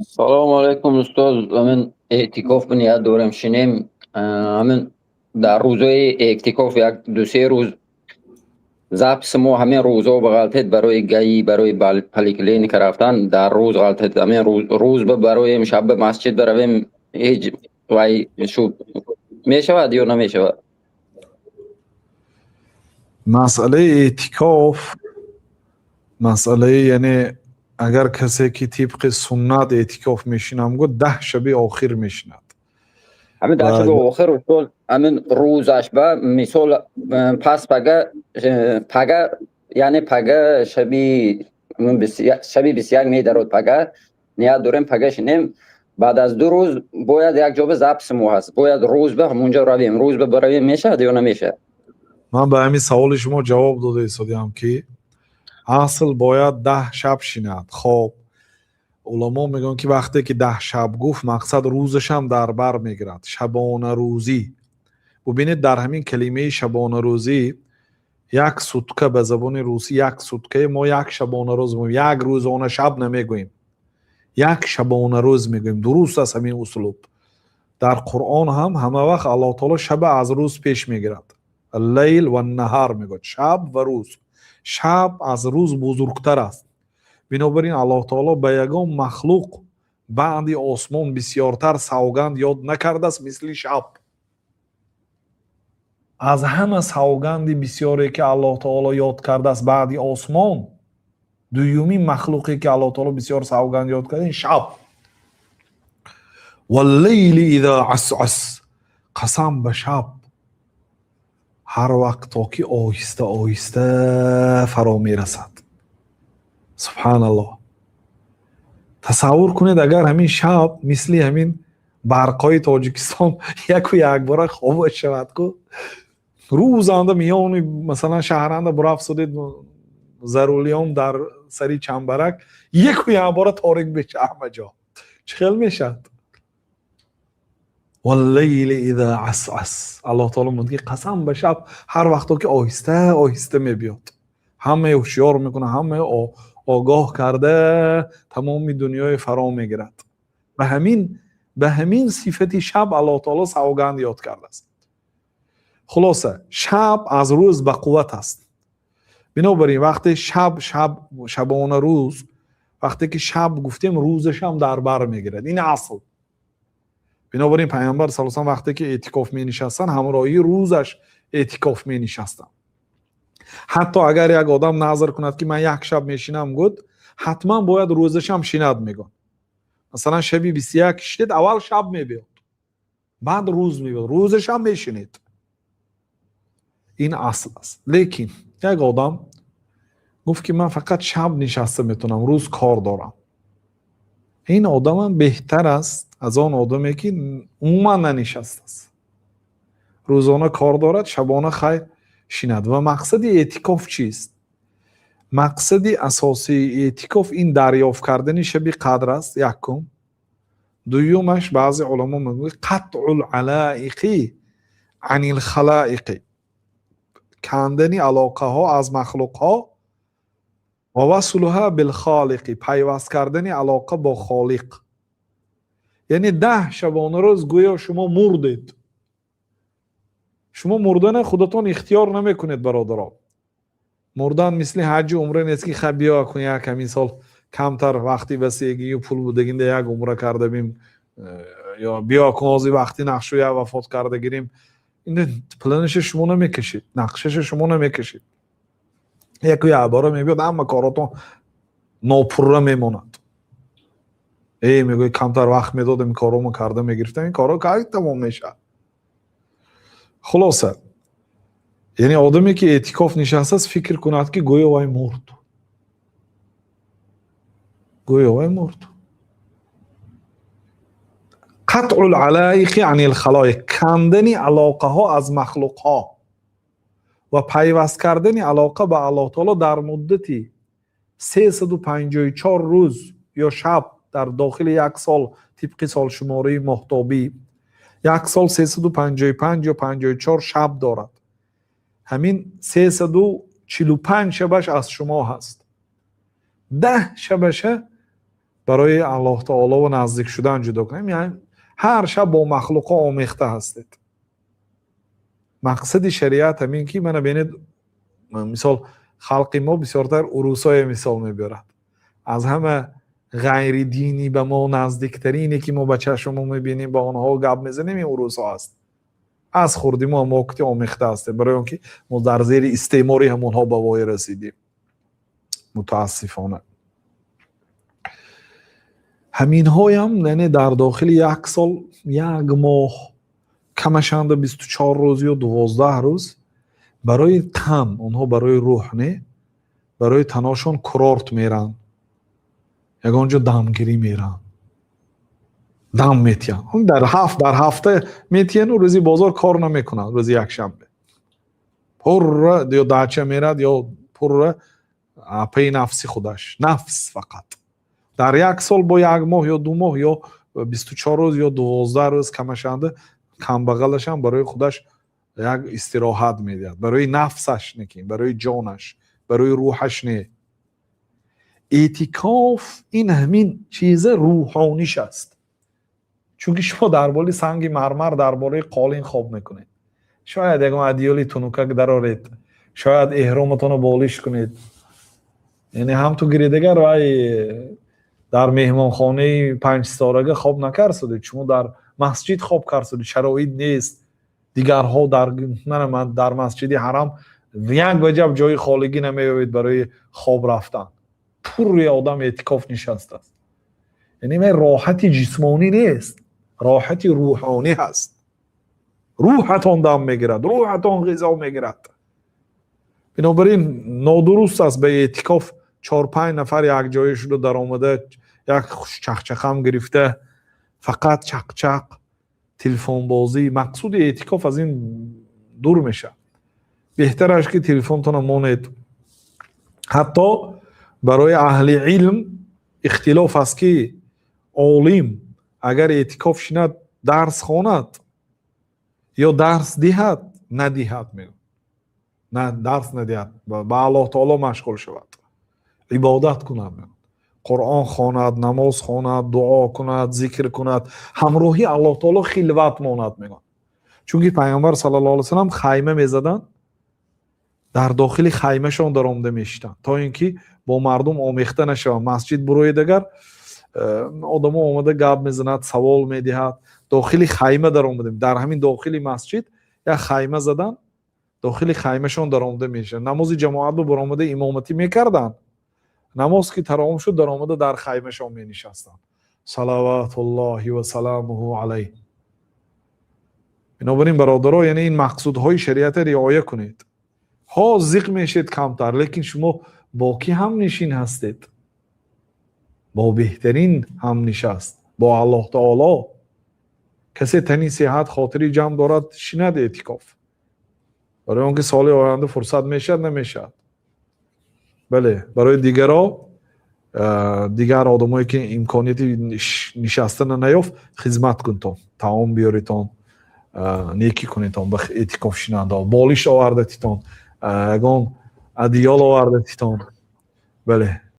سلام علیکم استاد. من اعتکاف بنیاد دارم شنیم. همین در روزهای اعتکاف یک دو سه روز زبس ما همین روزا به غلطت برای گی برای پلیکلینیک رفتن در روز غلطت همین روز به برای شب به مسجد برویم هیچ وای شو می شود یا نمی شود؟ مسئله اعتکاف مسئله یعنی اگر کسی که طبق سنت اعتکاف میشینم گفت 10 شب آخر میشیند همین در و شب آخر استاد همین روزش به مثال پس پگه یعنی پگه شبی شبی 21 می درود پگه نیاد داریم پگه شنیم بعد از دو روز باید یک جا به زبس مو هست باید روز به همونجا رویم روز به برویم میشه یا نمیشه؟ من به همین سوال شما جواب داده ایستادم که اصل باید 10 شب شیند. خب علما میگن که وقتی که 10 شب گفت مقصد روزش هم در بر میگیرد، شبانه روزی. ببینید در همین کلمه شبانه روزی یک سوتکه به زبان روسی یک سوتکه ما یک شبانه روز میگویم، یک روزانه شب نمیگوییم، یک شبانه روز میگویم. درست است همین اسلوب. در قرآن هم همه وقت الله تعالی شب از روز پیش میگیرد، لیل و نهار میگوید، شب و روز. شب از روز بزرگتر است، بنابراین الله تعالی به یگان مخلوق بعد آسمان بسیارتر سوگند یاد نکرده است مثل شب. از همه سوگندی بسیاری که الله تعالی یاد کرده است بعد آسمان، دویومین مخلوقی که الله تعالی بسیار سوگند یاد کرده این شب. واللیل اذا عسعس، قسم به شب هر وقت تا که آهسته آهسته فرا می رسد. سبحان الله. تصور کنید اگر همین شب مثل همین برقای تاجیکستان یک و یک بار خواب شود که روزانده میان مثلا شهرنده برافت سدید ضرولیان در سری چنبرک یک و یک بار تاریک بشه همه جا چه خیل میشد؟ واللیل اذا عسعس، الله تعالی میگه قسم به شب هر وقتا که آهسته آهسته میبیاد. همه هوشیار میکنه، همه آگاه کرده، تمام دنیای فرا میگیرد. به همین صفت شب الله تعالی سوگند یاد کرده است. خلاصه شب از روز به قوت است. بنابراین وقتی شبانه روز، وقتی که شب گفتیم روزش هم در بر میگیرد، این اصل. بنابراین پیامبر صلی الله علیه و آله وقتی که اعتکاف می نشستن همراهی روزش اعتکاف می نشستن. حتی اگر یک آدم نظر کند که من یک شب میشینم گفت حتما باید روزش هم شیند میگن. مثلا شبی 21 شد اول شب میبیاد بعد روز میبیاد روزش هم میشینید. این اصل است. لیکن یک آدم گفت که من فقط شب نشسته میتونم روز کار دارم، این آدم هم بهتر است از آن آدمی که عموما ننشسته است، روزانه کار دارد شبانه خیر شیند. و مقصد اعتکاف چیست؟ مقصد اساسی اعتکاف این دریافت کردن شب قدر است، یکم. دویومش بعضی علما میگوید قطع العلائق عن الخلائق، کندن علاقه ها از مخلوق ها و وصلها بالخالق، پیوست کردن علاقه با خالق. یعنی 10 شبانه روز گویا شما مردید، شما مردن خودتون اختیار نمیکنید برادران. مردن مثل حج و عمره نیست که خب بیا کن یک همین سال کمتر وقتی وسیگی و پول بودگین ده یک عمره کرده بیم، یا بیا کن آزی وقتی نقشه یا وفات کرده گیریم. این پلنش شما نمیکشید، نقشش شما نمیکشید. یک و عباره میبید اما کاراتون ناپره میموند. میگوی کمتر وقت میدادم کارامو کرده میگرفتم، این کارا که تمام میشه. خلاصه یعنی آدمی که اعتکاف نشسته است فکر کند که گویا وای مرد، گویا وای مرد. قطع العلائق عن الخلائق، کندن علاقه ها از مخلوق ها و پیوست کردن علاقه به الله تعالی در مدتی 354 روز یا شب در داخل یک سال. طبق سال شماره مهتابی یک سال 355 یا 54 شب دارد. همین 345 شبش از شما هست، 10 شبشه برای الله تعالی و نزدیک شدن جدا کنیم. یعنی هر شب با مخلوق آمیخته هستید. مقصد شریعت همین که من ببینید مثال خلق ما بسیارتر عروسای مثال میبرد. از همه غیر دینی به ما نزدیکترینی که ما به چشم میبینیم با آنها گپ میزنیم این عروسا هست. از خوردیم ما وقتی آمیخته هستیم برای اونکه ما در زیر استعماری همونها به وای رسیدیم. متاسفانه همین های هم یعنی در داخل یک سال یک ماه کمشند 24 روز یا 12 روز برای تن اونها برای روح نه برای تناشون کرورت میرن یگانجا دمگیری میرن دم میتین هم در هفته میتین و روزی بازار کار نمیکنن روزی یک شنبه پر یا داچه میرد یا پر پی نفسی خودش نفس فقط در یک سال با یک ماه یا 2 ماه یا 24 روز یا 12 روز کمشنده کم بغلش هم برای خودش یک استراحت میدهد برای نفسش نکین برای جانش برای روحش نه. اعتکاف این همین چیز روحانیش است. چون شما در بالی سنگ مرمر در بالی قالین خواب میکنید شاید یکم ادیالی تونوکک درارید شاید احرامتون رو بالیش کنید یعنی هم تو گریدگر وای در مهمانخانه 5 ستارگی خواب نکرسید شما در مسجد خواب کرسید شرایط نیست دیگرها در مسجد حرم یک وجب جای خالگی نمیابید برای خواب رفتن پوری آدم اعتکاف نشسته است یعنی من راحتی جسمانی نیست راحتی روحانی هست روحتون دم میگیرد روحتون غذا میگیرد بنابراین نادرست است به اعتکاف 4-5 نفر یک جایش رو در آمده یک چخچخم گرفته فقط چخچخ تلفن بازی مقصود اعتکاف از این دور میشه بهترش که تلفنتون مونید حتی برای اهل علم اختلاف است که عالم اگر اعتکاف شند درس خواند یا درس دهد ندهد میگن نه درس ندهد با الله تعالی مشغول شود عبادت کند قرآن خواند نماز خواند دعا کند ذکر کند همراهی الله تعالی خلوت ماند میگن چون که پیامبر صلی الله علیه و سلم خیمه میزدن در داخل خیمه شون در آمده میشتن تا اینکه با مردم آمیخته نشوند مسجد بروی دیگر آدم آمده گپ میزند سوال میدهد داخل خیمه در آمدیم در همین داخل مسجد یا خیمه زدن داخل خیمه شون در آمده میشن نماز جماعت رو بر آمده امامتی میکردن نماز که تمام شد در آمده در خیمه شون می نشستن صلوات الله و سلامه علیه. بنابراین برادرها یعنی این مقصودهای شریعت رعایت کنید ها زیق میشید کمتر لیکن شما با کی هم نشین هستید با بهترین هم نشست با الله تعالی کسی تنی صحت خاطری جمع دارد شیند اعتکاف برای اونکه سال آینده فرصت میشد نمیشد بله برای دیگر آدمایی که امکانیتی نشستن نیافت خدمت کنتون طعام بیاریتون نیکی کنیتون به اعتکاف شیننده بالیش آوردتیتون اگان ادیال آوردتیتون بله